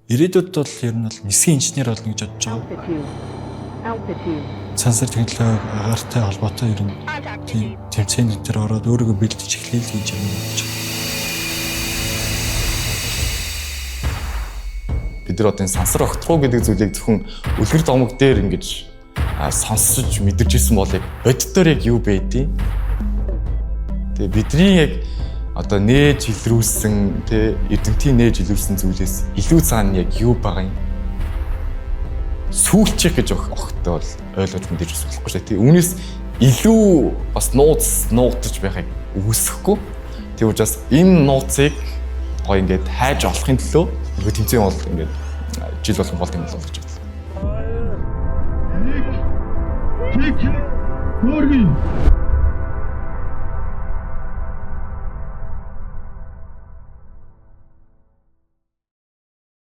Ирээдүйд бол ер нь бол нисгийн инженер болно гэж бодож байгаа. Сансар технологи агаартай холбоотой ер нь тийм тэмцээнд дээр ороод өөрийгөө бэлдэж эхлэе л гэж бодож байгаа. Бид нар одоо энэ сансар огтхоо гэдэг зүйлийг зөвхөн үлгэр домог дээр ингэж сонсож мэдэрч ирсэн бол яг боддоор яг юу байдیں۔ Тэгээ бидний яг одоо нээж илрүүлсэн тэ эрдэмтдийн нээж илрүүлсэн зүйлээс илүү цаана яг юу байгаа юм? Сүүлчих гэж огттой бол ойлгож мэдээж болохгүй шээ. Тэг үүнээс илүү бас нууцж байхыг үгүйсэхгүй. Тэг учраас энэ нууцыг гоё ингээд хайж олохын төлөө нөгөө тэмцээн бол ингээд жил болгон болт юм бол гэж бодлоо. Нэг. Хөргий.